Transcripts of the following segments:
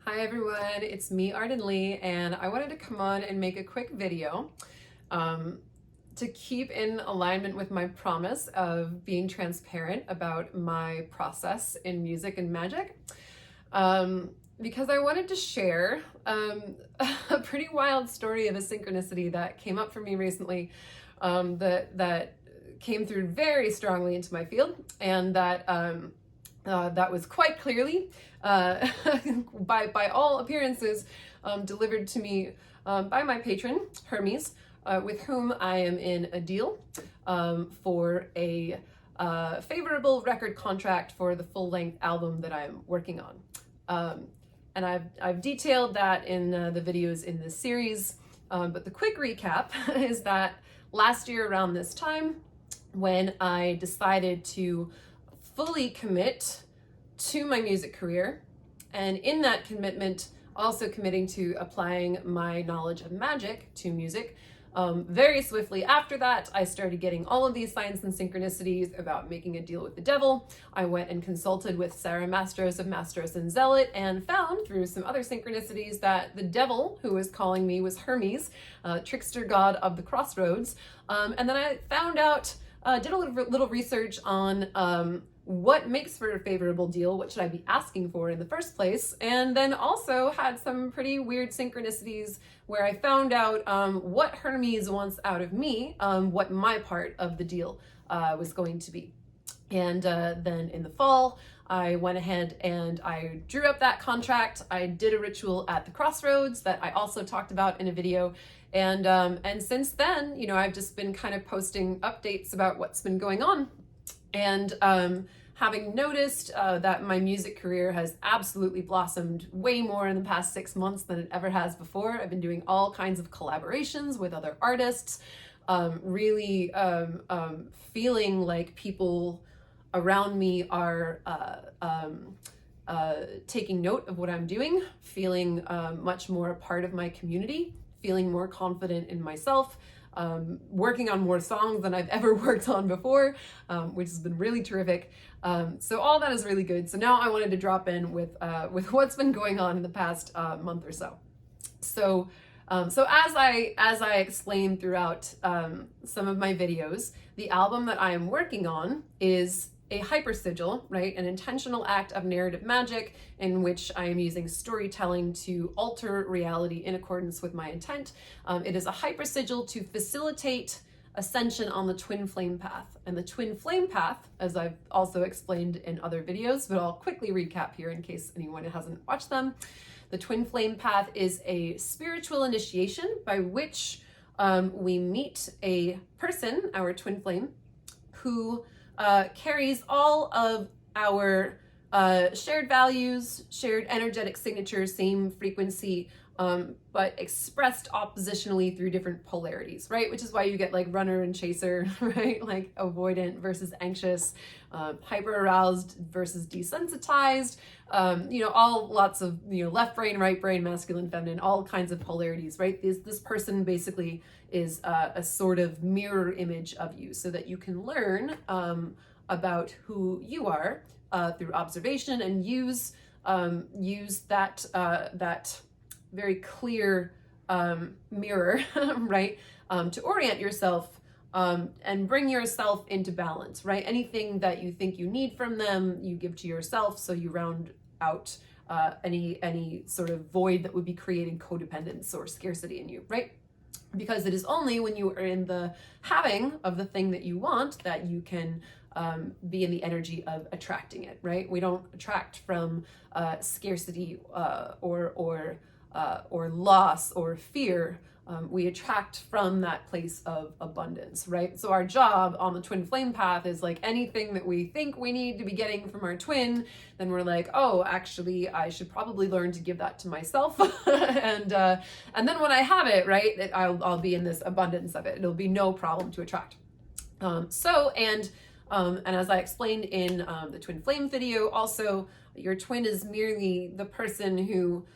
Hi everyone, it's me Arden Lee, and I wanted to come on and make a quick video to keep in alignment with my promise of being transparent about my process in music and magic, because I wanted to share a pretty wild story of a synchronicity that came up for me recently, that came through very strongly into my field, and that was quite clearly, by all appearances, delivered to me by my patron, Hermes, with whom I am in a deal for a favorable record contract for the full-length album that I'm working on. And I've detailed that in the videos in this series, but the quick recap is that last year around this time, when I decided to fully commit to my music career, and in that commitment also committing to applying my knowledge of magic to music, very swiftly after that I started getting all of these signs and synchronicities about making a deal with the devil. I went and consulted with Sarah Mastros of Mastros and Zealot and found through some other synchronicities that the devil who was calling me was Hermes, trickster god of the crossroads. And then I found out, did a little research on what makes for a favorable deal, what should I be asking for in the first place, and then also had some pretty weird synchronicities where I found out what Hermes wants out of me, what my part of the deal was going to be. And then in the fall, I went ahead and I drew up that contract. I did a ritual at the crossroads that I also talked about in a video. And since then, you know, I've just been kind of posting updates about what's been going on. And having noticed that my music career has absolutely blossomed way more in the past 6 months than it ever has before. I've been doing all kinds of collaborations with other artists, really feeling like people around me are taking note of what I'm doing, feeling much more a part of my community, feeling more confident in myself, working on more songs than I've ever worked on before, which has been really terrific. So all that is really good. So now I wanted to drop in with what's been going on in the past month or so. So as I explained throughout some of my videos, the album that I am working on is a hypersigil, right? An intentional act of narrative magic in which I am using storytelling to alter reality in accordance with my intent. It is a hypersigil to facilitate ascension on the twin flame path. And the twin flame path, as I've also explained in other videos, but I'll quickly recap here in case anyone hasn't watched them. The twin flame path is a spiritual initiation by which we meet a person, our twin flame, who carries all of our shared values, shared energetic signatures, same frequency, but expressed oppositionally through different polarities, right? Which is why you get like runner and chaser, right? Like avoidant versus anxious, hyper aroused versus desensitized, you know, all lots of, you know, left brain, right brain, masculine, feminine, all kinds of polarities, right? This person basically is a sort of mirror image of you so that you can learn about who you are through observation and use that very clear mirror, right, to orient yourself and bring yourself into balance, right? Anything that you think you need from them, you give to yourself, so you round out any sort of void that would be creating codependence or scarcity in you, right? Because it is only when you are in the having of the thing that you want that you can be in the energy of attracting it, right? We don't attract from scarcity or loss or fear. We attract from that place of abundance, right? So our job on the twin flame path is like anything that we think we need to be getting from our twin, then we're like, oh, actually, I should probably learn to give that to myself. and then when I have it, right, I'll be in this abundance of it. It'll be no problem to attract. And as I explained in the twin flame video, also, your twin is merely the person who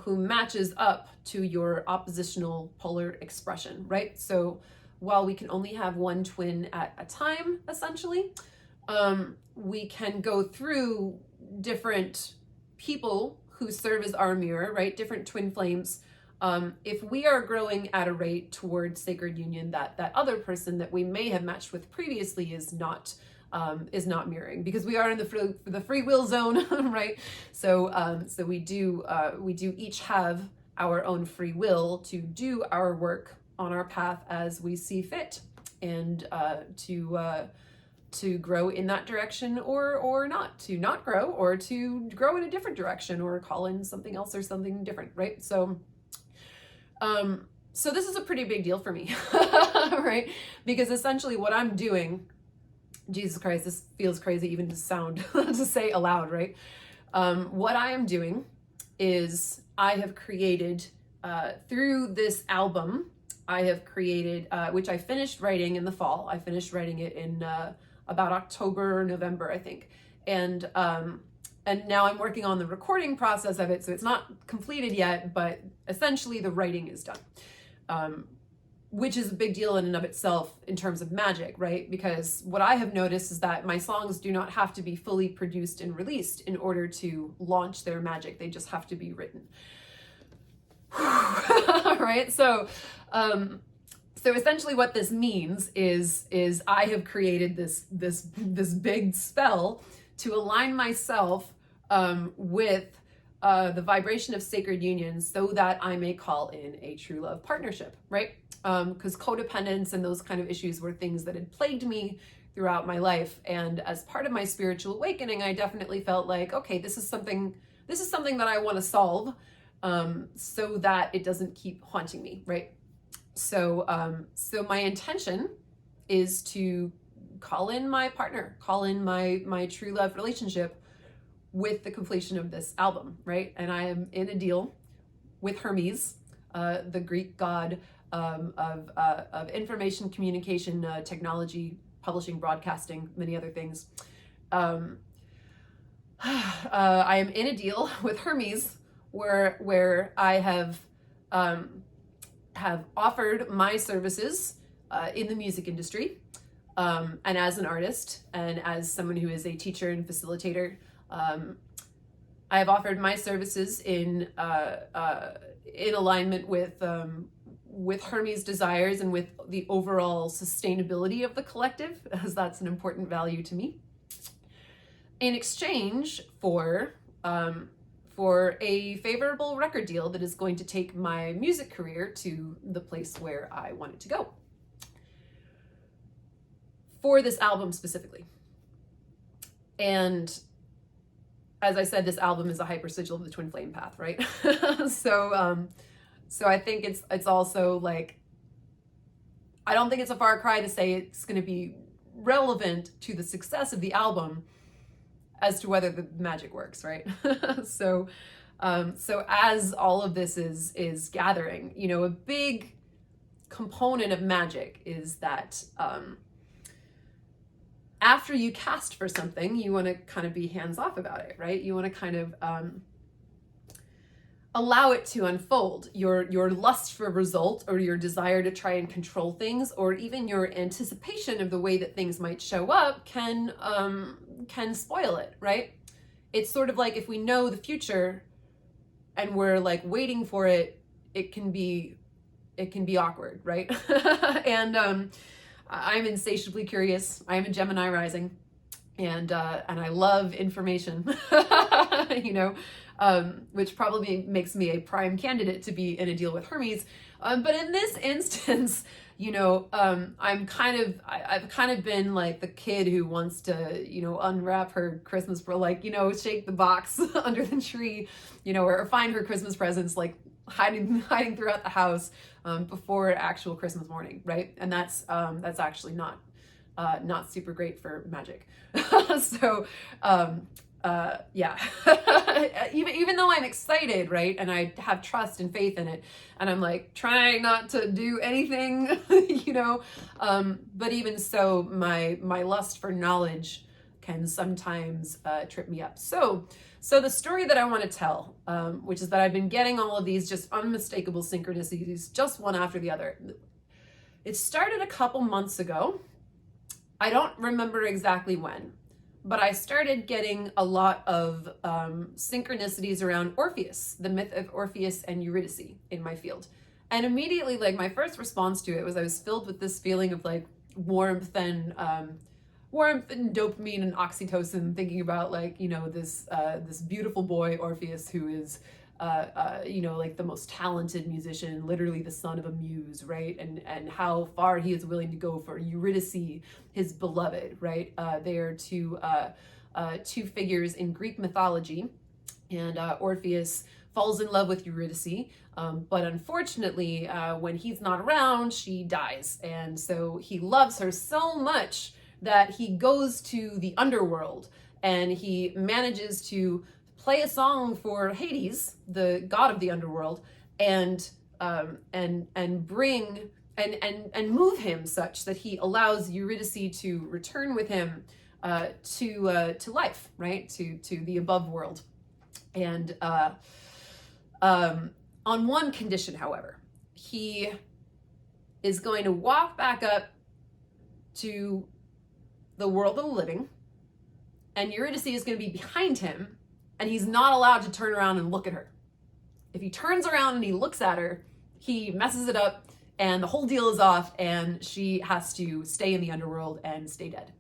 matches up to your oppositional polar expression, right? So while we can only have one twin at a time, essentially, we can go through different people who serve as our mirror, right? Different twin flames. If we are growing at a rate towards sacred union that that other person that we may have matched with previously is not mirroring, because we are in the free will zone, right? So so we do each have our own free will to do our work on our path as we see fit, and to grow in that direction, or not, to not grow, or to grow in a different direction, or call in something else or something different, right? So so this is a pretty big deal for me, right? Because essentially what I'm doing, Jesus Christ, this feels crazy even to sound, to say aloud, right? What I am doing is I have created, through this album, I have created, which I finished writing in the fall. I finished writing it in about October, November, I think. And now I'm working on the recording process of it, so it's not completed yet, but essentially the writing is done, which is a big deal in and of itself in terms of magic, right? Because what I have noticed is that my songs do not have to be fully produced and released in order to launch their magic. They just have to be written. Right? So essentially what this means is I have created this big spell to align myself with the vibration of sacred union, so that I may call in a true love partnership, right? Because codependence and those kind of issues were things that had plagued me throughout my life. And as part of my spiritual awakening, I definitely felt like, okay, this is something that I want to solve, so that it doesn't keep haunting me, right? So so my intention is to call in my partner, call in my true love relationship with the completion of this album, right? And I am in a deal with Hermes, the Greek god of information, communication, technology, publishing, broadcasting, many other things. I am in a deal with Hermes where I have offered my services in the music industry, and as an artist and as someone who is a teacher and facilitator. I have offered my services in alignment with Hermes' desires and with the overall sustainability of the collective, as that's an important value to me, in exchange for a favorable record deal that is going to take my music career to the place where I want it to go, for this album specifically. And as I said, this album is a hypersigil of the twin flame path, right? So I think it's also like, I don't think it's a far cry to say it's going to be relevant to the success of the album as to whether the magic works, right? So as all of this is gathering, you know, a big component of magic is that after you cast for something, you want to kind of be hands-off about it, right? You want to kind of allow it to unfold. Your lust for result, or your desire to try and control things, or even your anticipation of the way that things might show up can spoil it, right? It's sort of like, if we know the future and we're like waiting for it, it can be awkward, right? And I'm insatiably curious. I am a Gemini rising, and I love information, you know, which probably makes me a prime candidate to be in a deal with Hermes. But in this instance, you know, I've kind of been like the kid who wants to, you know, unwrap her Christmas, like, you know, shake the box under the tree, you know, or find her Christmas presents, like hiding throughout the house before actual Christmas morning, right? And that's actually not super great for magic. So yeah, even though I'm excited, right, and I have trust and faith in it, and I'm like trying not to do anything, you know, but even so, my lust for knowledge can sometimes trip me up. So the story that I want to tell, which is that I've been getting all of these just unmistakable synchronicities, just one after the other. It started a couple months ago. I don't remember exactly when, but I started getting a lot of synchronicities around Orpheus, the myth of Orpheus and Eurydice in my field. And immediately, like, my first response to it was I was filled with this feeling of like warmth and dopamine and oxytocin, thinking about, like, you know, this beautiful boy Orpheus, who is you know, like the most talented musician, literally the son of a muse, right? And how far he is willing to go for Eurydice, his beloved, right? They are two figures in Greek mythology, and Orpheus falls in love with Eurydice, but unfortunately, when he's not around, she dies, and so he loves her so much that he goes to the underworld, and he manages to play a song for Hades, the god of the underworld, and bring and move him such that he allows Eurydice to return with him to life, right, to the above world. And on one condition, however, he is going to walk back up to the world of the living, and Eurydice is going to be behind him, and he's not allowed to turn around and look at her. If he turns around and he looks at her, he messes it up, and the whole deal is off, and she has to stay in the underworld and stay dead.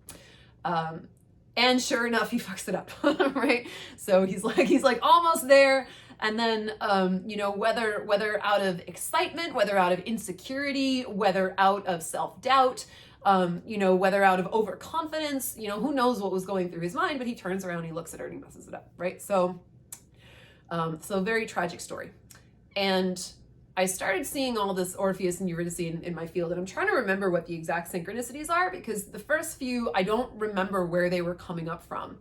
And sure enough, he fucks it up, right? So he's like almost there, and then you know, whether out of excitement, whether out of insecurity, whether out of self-doubt, you know, whether out of overconfidence, you know, who knows what was going through his mind, but he turns around, he looks at her, and he messes it up, right? So, so very tragic story. And I started seeing all this Orpheus and Eurydice in my field, and I'm trying to remember what the exact synchronicities are, because the first few, I don't remember where they were coming up from.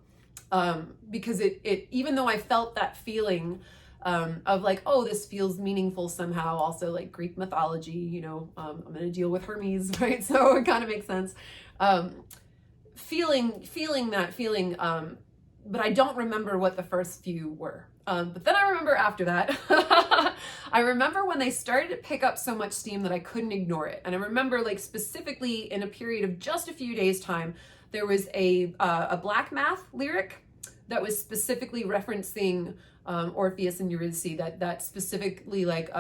Because it even though I felt that feeling of like, oh, this feels meaningful somehow, also like Greek mythology, you know, I'm going to deal with Hermes, right? So it kind of makes sense. Feeling that feeling, but I don't remember what the first few were. But then I remember after that, I remember when they started to pick up so much steam that I couldn't ignore it. And I remember, like, specifically in a period of just a few days' time, there was a black math lyric that was specifically referencing Orpheus and Eurydice, that specifically, like,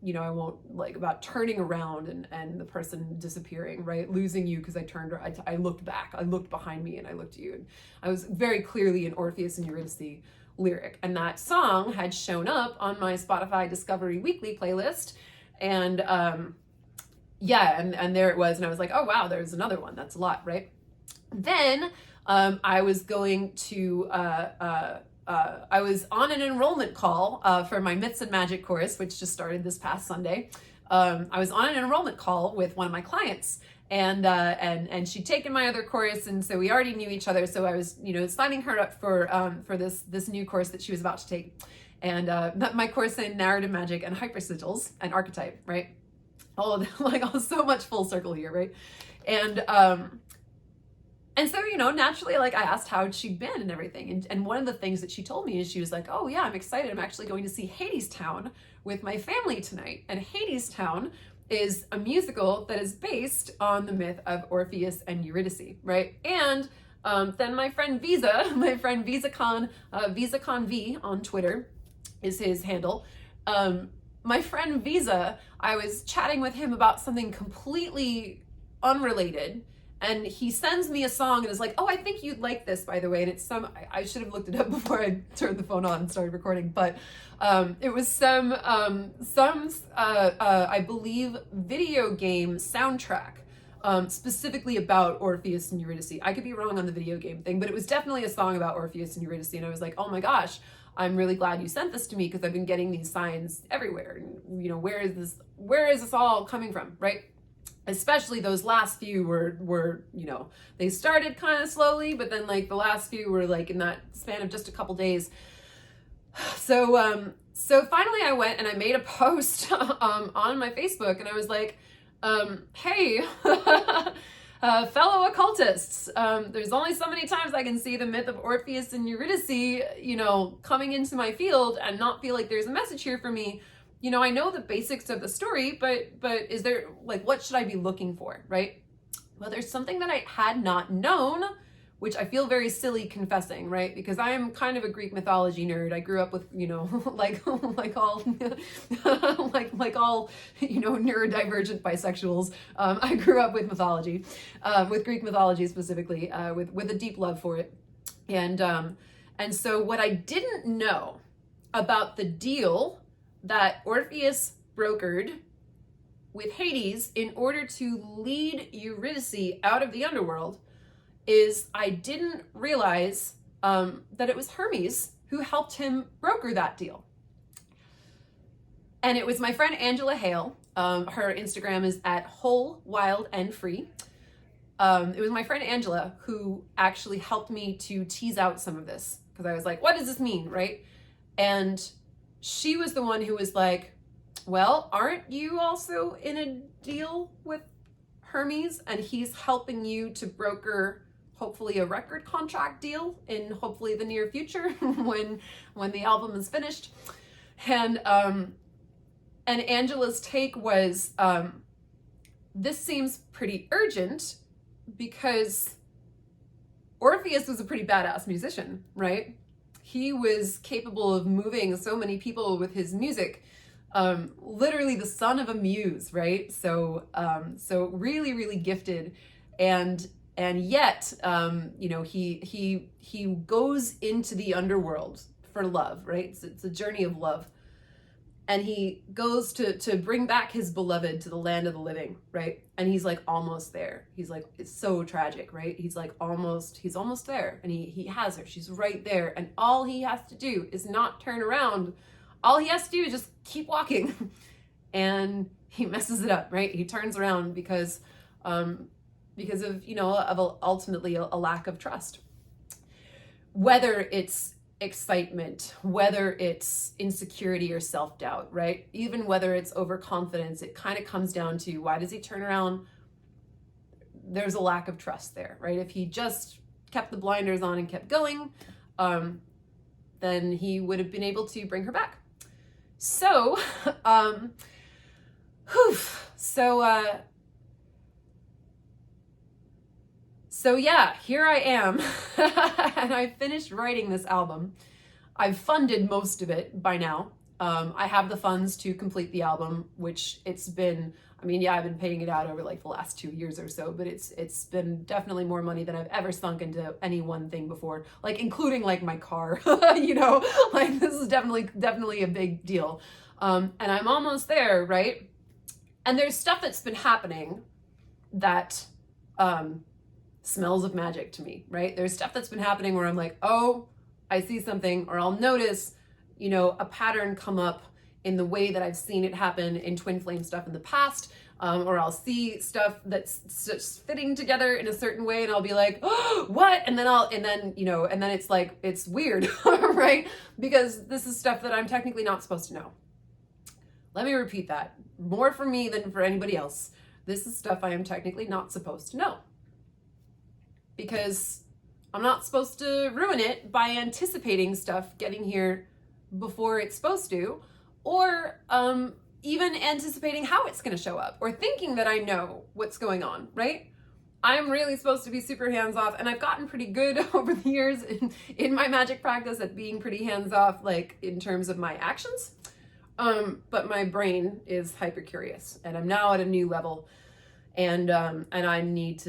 you know, I won't, like, about turning around and the person disappearing, right? Losing you because I looked back, I looked behind me, and I looked at you. And I was very clearly an Orpheus and Eurydice lyric. And that song had shown up on my Spotify Discovery Weekly playlist. And yeah, and there it was. And I was like, oh, wow, there's another one. That's a lot, right? Then I was going to, I was on an enrollment call for my Myths and Magic course, which just started this past Sunday. I was on an enrollment call with one of my clients, and she'd taken my other course, and so we already knew each other. So I was, you know, signing her up for this new course that she was about to take, and my course in narrative magic and hypersigils and archetype, right? All of them, like, so much full circle here, right? And so, you know, naturally, like, I asked how she'd been and everything. And one of the things that she told me is she was like, oh yeah, I'm excited. I'm actually going to see Hadestown with my family tonight. And Hadestown is a musical that is based on the myth of Orpheus and Eurydice, right? And then my friend VisaCon, VisaCon V on Twitter is his handle. My friend Visa, I was chatting with him about something completely unrelated, and he sends me a song and is like, oh, I think you'd like this, by the way. And it's I should have looked it up before I turned the phone on and started recording, but it was some I believe, video game soundtrack, specifically about Orpheus and Eurydice. I could be wrong on the video game thing, but it was definitely a song about Orpheus and Eurydice. And I was like, oh my gosh, I'm really glad you sent this to me, because I've been getting these signs everywhere. And, you know, where is this all coming from, right? Especially those last few were, you know, they started kind of slowly, but then, like, the last few were, like, in that span of just a couple days. So finally I went and I made a post on my Facebook, and I was like, hey, fellow occultists, there's only so many times I can see the myth of Orpheus and Eurydice, you know, coming into my field and not feel like there's a message here for me. You know, I know the basics of the story, but is there, like, what should I be looking for, right? Well, there's something that I had not known which I feel very silly confessing, right? Because I am kind of a Greek mythology nerd. I grew up with, you know, like all like all, you know, neurodivergent bisexuals. I grew up with mythology, with Greek mythology specifically, with a deep love for it. And so what I didn't know about the deal that Orpheus brokered with Hades in order to lead Eurydice out of the underworld is I didn't realize that it was Hermes who helped him broker that deal. And it was my friend Angela Hale. Her Instagram is at whole, wild, and free. It was my friend Angela who actually helped me to tease out some of this, because I was like, what does this mean, right? And she was the one who was like, well, aren't you also in a deal with Hermes, and he's helping you to broker hopefully a record contract deal in hopefully the near future when the album is finished. And Angela's take was, this seems pretty urgent because Orpheus was a pretty badass musician, right? He was capable of moving so many people with his music. Literally the son of a muse, right? So really, really gifted, and yet, you know, he goes into the underworld for love, right? It's a journey of love, and he goes to bring back his beloved to the land of the living, right? And he's like almost there. He's like, it's so tragic, right? He's like he's almost there, and he has her. She's right there, and all he has to do is not turn around. All he has to do is just keep walking, and he messes it up, right? He turns around because of, you know, ultimately a lack of trust. Whether it's excitement, whether it's insecurity or self-doubt, right? Even whether it's overconfidence, it kind of comes down to, why does he turn around? There's a lack of trust there, right? If he just kept the blinders on and kept going, then he would have been able to bring her back. So, so yeah, here I am, and I finished writing this album. I've funded most of it by now. I have the funds to complete the album, which it's been, I mean, yeah, I've been paying it out over like the last 2 years or so, but it's been definitely more money than I've ever sunk into any one thing before, like including like my car, you know, like this is definitely a big deal. And I'm almost there, right? And there's stuff that's been happening that smells of magic to me, right? There's stuff that's been happening where I'm like, oh, I see something, or I'll notice, you know, a pattern come up in the way that I've seen it happen in twin flame stuff in the past, or I'll see stuff that's just fitting together in a certain way, and I'll be like, oh, what? And then you know, and then it's like, it's weird, right? Because this is stuff that I'm technically not supposed to know. Let me repeat that. More for me than for anybody else. This is stuff I am technically not supposed to know, because I'm not supposed to ruin it by anticipating stuff getting here before it's supposed to, or even anticipating how it's going to show up, or thinking that I know what's going on, right? I'm really supposed to be super hands-off, and I've gotten pretty good over the years in my magic practice at being pretty hands-off, like in terms of my actions. But my brain is hyper curious, and I'm now at a new level, and I need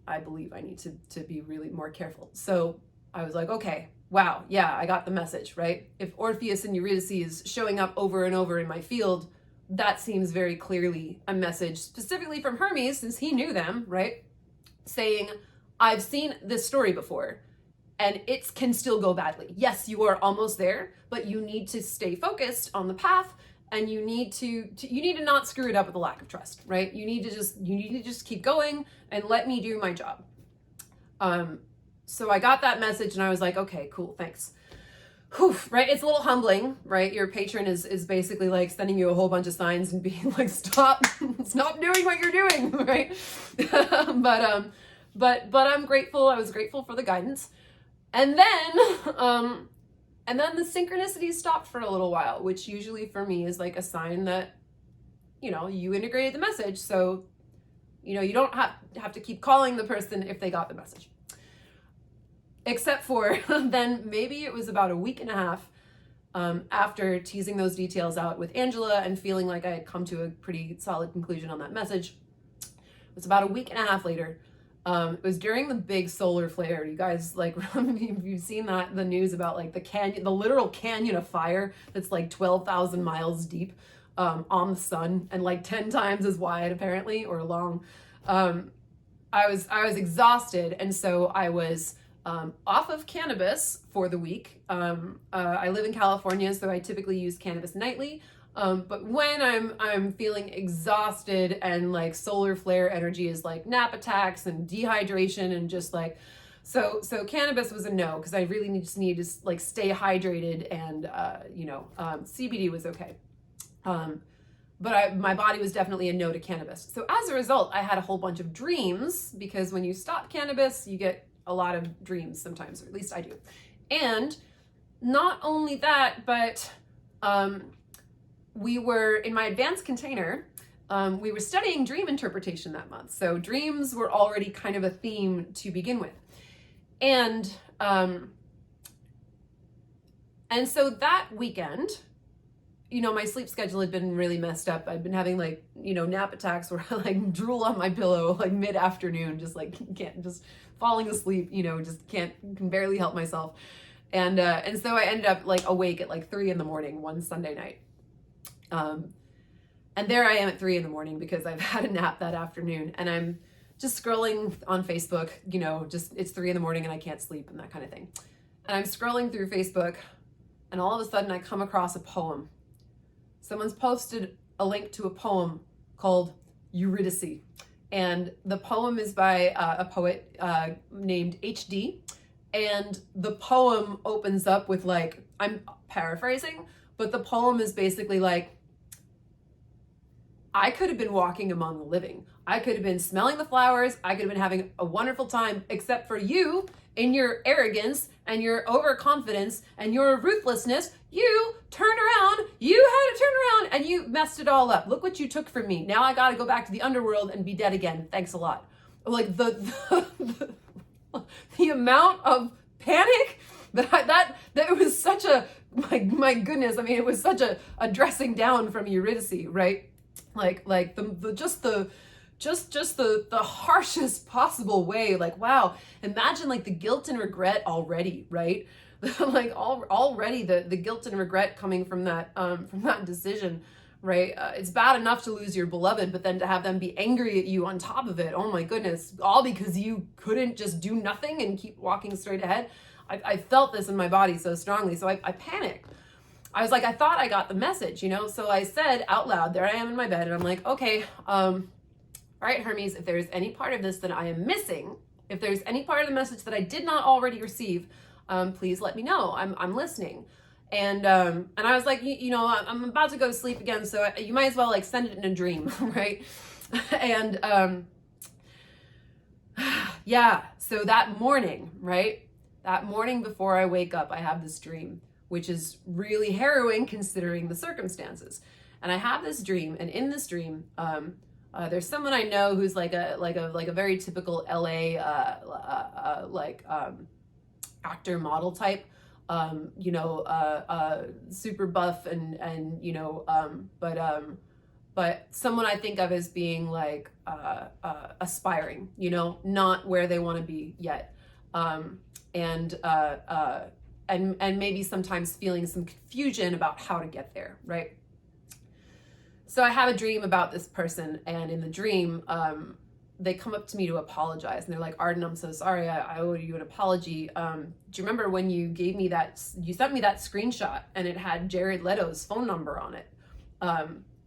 I believe I need to be really more careful. So I was like, okay, wow, yeah, I got the message, right? If Orpheus and Eurydice is showing up over and over in my field, that seems very clearly a message specifically from Hermes, since he knew them, right? Saying, I've seen this story before, and it can still go badly. Yes, you are almost there, but you need to stay focused on the path, and you need to not screw it up with a lack of trust, right? You need to just keep going and let me do my job. So I got that message, and I was like, okay, cool, thanks. Whew, right? It's a little humbling, right? Your patron is basically like sending you a whole bunch of signs and being like, stop doing what you're doing, right? But I'm grateful. I was grateful for the guidance. And then the synchronicity stopped for a little while, which usually for me is like a sign that, you know, you integrated the message. So, you know, you don't have to keep calling the person if they got the message. except for then maybe it was about a week and a half after teasing those details out with Angela and feeling like I had come to a pretty solid conclusion on that message. It was about a week and a half later. It was during the big solar flare. You guys, like, you've seen that, the news about like the canyon, the literal canyon of fire that's like 12,000 miles deep on the sun and like 10 times as wide apparently, or long. I was exhausted, and so I was off of cannabis for the week. I live in California, so I typically use cannabis nightly. But when I'm feeling exhausted and like solar flare energy is like nap attacks and dehydration and just like, so cannabis was a no, because I really just need to like stay hydrated, and CBD was okay. But my body was definitely a no to cannabis. So as a result, I had a whole bunch of dreams, because when you stop cannabis, you get a lot of dreams sometimes, or at least I do. And not only that, but we were in my advanced container, we were studying dream interpretation that month. So dreams were already kind of a theme to begin with. And so that weekend, my sleep schedule had been really messed up. I'd been having like, nap attacks where I like drool on my pillow like mid-afternoon, just like can't, just falling asleep, just can barely help myself. And so I ended up like awake at like 3 a.m. one Sunday night. And there I am at 3 a.m. because I've had a nap that afternoon, and I'm just scrolling on Facebook, just it's 3 a.m. and I can't sleep and that kind of thing. And I'm scrolling through Facebook, and all of a sudden I come across a poem. Someone's posted a link to a poem called Eurydice. And the poem is by a poet named HD. And the poem opens up with like, I'm paraphrasing, but the poem is basically like, I could have been walking among the living. I could have been smelling the flowers. I could have been having a wonderful time, except for you, in your arrogance and your overconfidence and your ruthlessness. You turned around, you had to turn around, and you messed it all up. Look what you took from me. Now I gotta go back to the underworld and be dead again. Thanks a lot. Like the amount of panic that it was such a, my goodness. I mean, it was such a dressing down from Eurydice, right? Like the harshest possible way. Like, wow, imagine like the guilt and regret already, right? Like already the guilt and regret coming from that decision, right? It's bad enough to lose your beloved, but then to have them be angry at you on top of it, oh my goodness, all because you couldn't just do nothing and keep walking straight ahead. I felt this in my body so strongly, so I panicked. I was like, I thought I got the message, so I said out loud, there I am in my bed, and I'm like, okay, all right, Hermes, if there's any part of this that I am missing, if there's any part of the message that I did not already receive, please let me know. I'm listening. And I was like, I'm about to go to sleep again, so you might as well like send it in a dream, right? And yeah, so that morning, right? That morning before I wake up, I have this dream, which is really harrowing considering the circumstances. And I have this dream, and in this dream, there's someone I know who's like a very typical LA actor model type, super buff and but someone I think of as being like aspiring, not where they want to be yet, and maybe sometimes feeling some confusion about how to get there, right? So I have a dream about this person, and in the dream, they come up to me to apologize, and they're like, Arden, I'm so sorry, I owe you an apology. Do you remember when you sent me that screenshot and it had Jared Leto's phone number on it?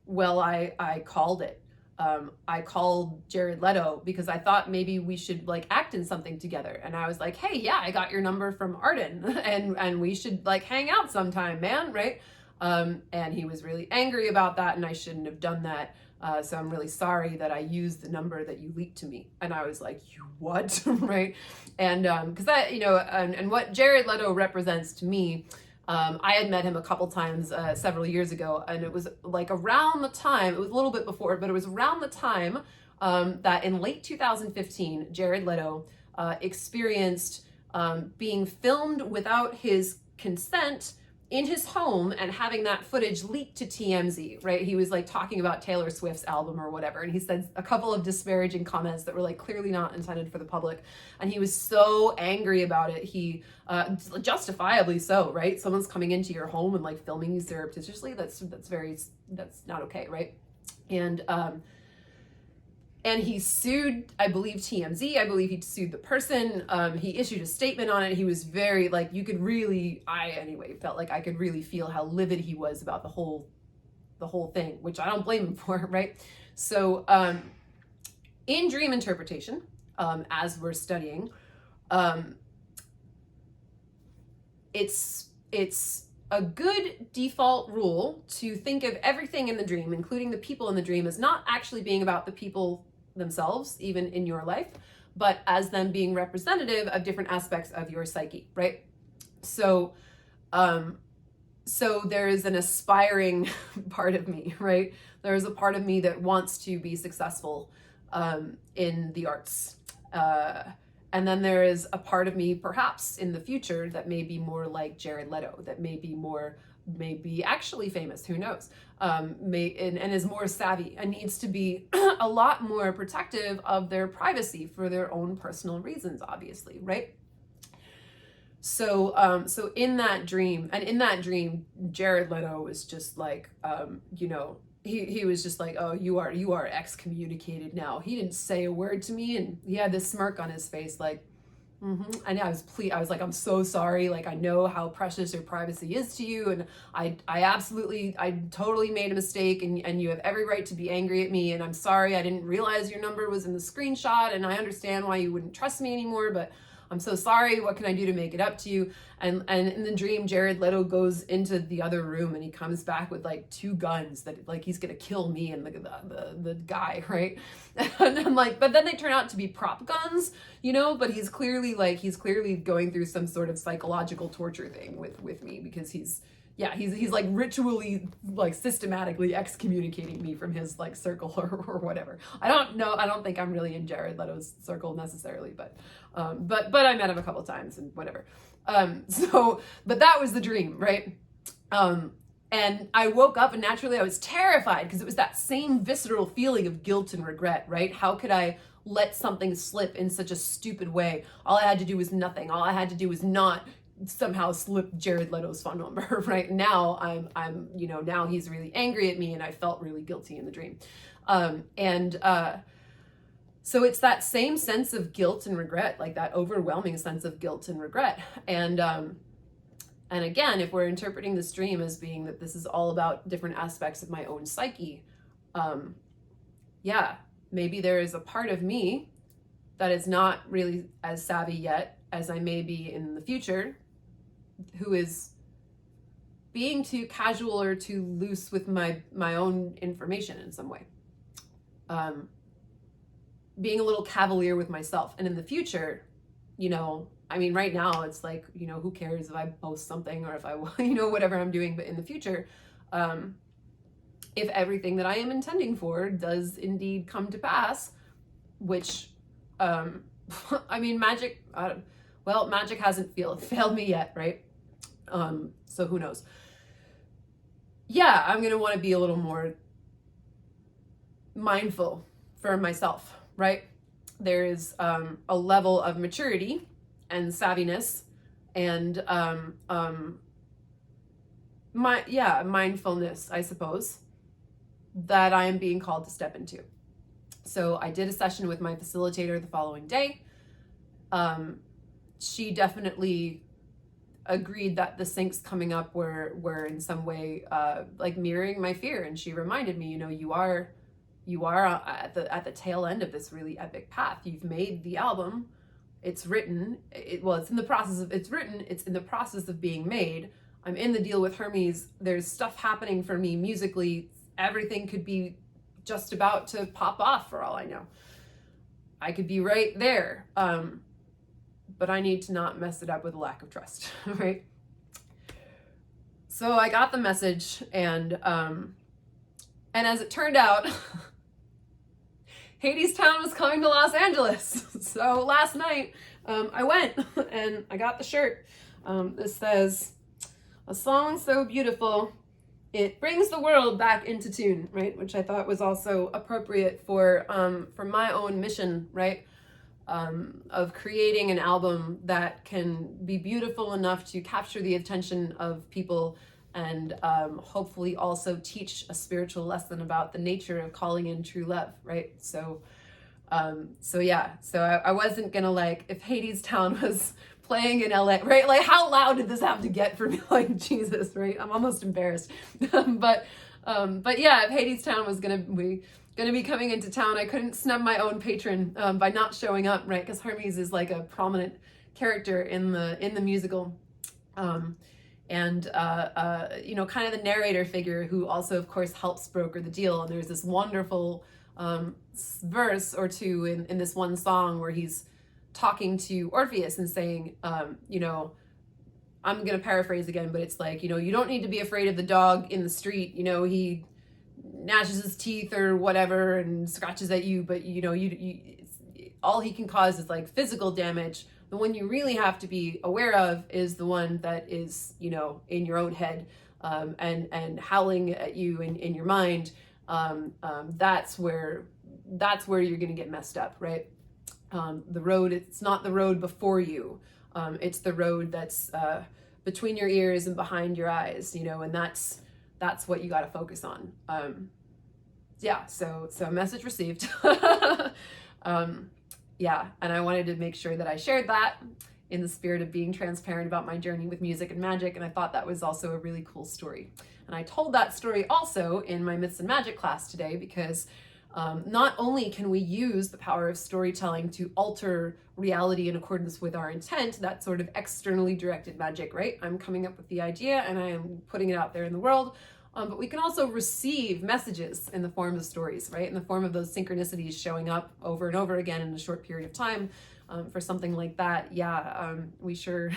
Well, I called it. I called Jared Leto because I thought maybe we should like act in something together. And I was like, hey, yeah, I got your number from Arden and we should like hang out sometime, man, right? And he was really angry about that, and I shouldn't have done that. So I'm really sorry that I used the number that you leaked to me. And I was like, you what? Right? And because that, and what Jared Leto represents to me, I had met him a couple times several years ago, and it was like around the time, it was a little bit before, but it was around the time that in late 2015, Jared Leto experienced being filmed without his consent in his home and having that footage leaked to TMZ, right? He was like talking about Taylor Swift's album or whatever, and he said a couple of disparaging comments that were like clearly not intended for the public, and he was so angry about it. He justifiably so, right? Someone's coming into your home and like filming you surreptitiously. That's not okay, right? And he sued, I believe, TMZ. I believe he sued the person. He issued a statement on it. He was very, like, you could really, I anyway felt like I could really feel how livid he was about the whole thing, which I don't blame him for, right? So in dream interpretation, as we're studying, it's a good default rule to think of everything in the dream, including the people in the dream, as not actually being about the people themselves, even in your life, but as them being representative of different aspects of your psyche, right? So there is an aspiring part of me, right? There is a part of me that wants to be successful in the arts. And then there is a part of me, perhaps in the future, that may be more like Jared Leto, that may be actually famous, who knows, and is more savvy and needs to be a lot more protective of their privacy for their own personal reasons, obviously, right? So in that dream, Jared Leto was just like, he was just like, oh, you are excommunicated now. He didn't say a word to me, and he had this smirk on his face, like, and I was like, I'm so sorry. Like, I know how precious your privacy is to you, and I totally made a mistake, and you have every right to be angry at me, and I'm sorry. I didn't realize your number was in the screenshot, and I understand why you wouldn't trust me anymore, but I'm so sorry. What can I do to make it up to you? And in the dream, Jared Leto goes into the other room, and he comes back with like 2 guns that like he's gonna kill me and the guy, right? And I'm like, but then they turn out to be prop guns, but he's clearly going through some sort of psychological torture thing with me, because he's like ritually, like systematically excommunicating me from his like circle or whatever. I don't think I'm really in Jared Leto's circle necessarily, but I met him a couple times and whatever. But that was the dream, right? And I woke up, and naturally I was terrified, because it was that same visceral feeling of guilt and regret, right? How could I let something slip in such a stupid way? All I had to do was nothing. All I had to do was not somehow slip Jared Leto's phone number, right? Now I'm now he's really angry at me, and I felt really guilty in the dream. So it's that same sense of guilt and regret, like that overwhelming sense of guilt and regret. And again, if we're interpreting this dream as being that this is all about different aspects of my own psyche, maybe there is a part of me that is not really as savvy yet as I may be in the future, who is being too casual or too loose with my own information in some way. Being a little cavalier with myself. And in the future, right now it's like, who cares if I post something or if I, whatever I'm doing. But in the future, if everything that I am intending for does indeed come to pass, which, magic, magic hasn't failed me yet, right? So who knows? Yeah, I'm going to want to be a little more mindful for myself, right? There is a level of maturity and savviness and mindfulness, I suppose, that I am being called to step into. So I did a session with my facilitator the following day. She definitely agreed that the syncs coming up were in some way like mirroring my fear, and she reminded me, you are at the tail end of this really epic path. You've made the album, it's written, it's in the process of being made. I'm in the deal with Hermes. There's stuff happening for me musically. Everything could be just about to pop off for all I know. I could be right there. But I need to not mess it up with a lack of trust, right? So I got the message, and as it turned out, Hades Town was coming to Los Angeles. So last night, I went and I got the shirt. This says, "A song so beautiful, it brings the world back into tune," right? Which I thought was also appropriate for my own mission, right? Of creating an album that can be beautiful enough to capture the attention of people and hopefully also teach a spiritual lesson about the nature of calling in true love, right? So yeah, so I wasn't gonna, like, if Hades Town was playing in LA, right? Like, how loud did this have to get for me? Like, Jesus, right? I'm almost embarrassed. But yeah, if Hades Town was gonna be coming into town, I couldn't snub my own patron by not showing up, right? Because Hermes is like a prominent character in the musical. And you know, kind of the narrator figure who also, of course, helps broker the deal. And there's this wonderful verse or two in this one song where he's talking to Orpheus and saying, you know, I'm going to paraphrase again, but it's like, you know, you don't need to be afraid of the dog in the street. You know, he gnashes his teeth or whatever and scratches at you, but you know, all he can cause is like physical damage. The one you really have to be aware of is the one that is, you know, in your own head, and howling at you in your mind. That's where you're going to get messed up, right? The road, it's not the road before you. It's the road that's between your ears and behind your eyes, you know, and that's what you got to focus on. Yeah, so message received. Yeah, and I wanted to make sure that I shared that in the spirit of being transparent about my journey with music and magic, and I thought that was also a really cool story. And I told that story also in my Myths and Magic class today, because not only can we use the power of storytelling to alter reality in accordance with our intent, that sort of externally directed magic, right? I'm coming up with the idea and I am putting it out there in the world. But we can also receive messages in the form of stories, right? In the form of those synchronicities showing up over and over again in a short period of time. For something like that, yeah, we sure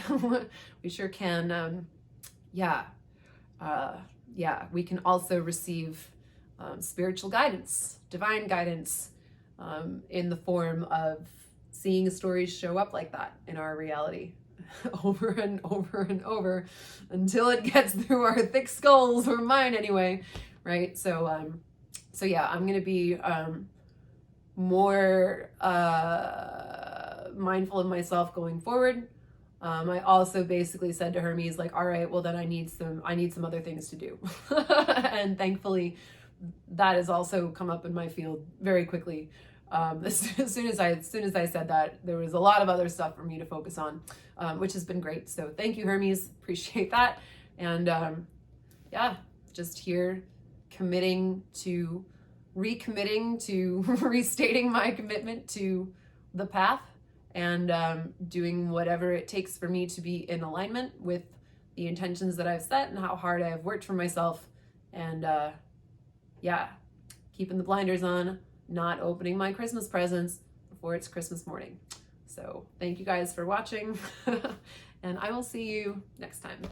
can. Yeah, we can also receive spiritual guidance, divine guidance, in the form of seeing stories show up like that in our reality. Over and over and over until it gets through our thick skulls, or mine anyway, right? So yeah, I'm gonna be more mindful of myself going forward. I also basically said to Hermes, like, all right, well then I need some other things to do. And thankfully that has also come up in my field very quickly. As soon as I said that, there was a lot of other stuff for me to focus on, which has been great. So thank you, Hermes. Appreciate that. And yeah, just here recommitting to restating my commitment to the path, and doing whatever it takes for me to be in alignment with the intentions that I've set and how hard I have worked for myself. And yeah, keeping the blinders on, not opening my Christmas presents before it's Christmas morning. So thank you guys for watching, and I will see you next time.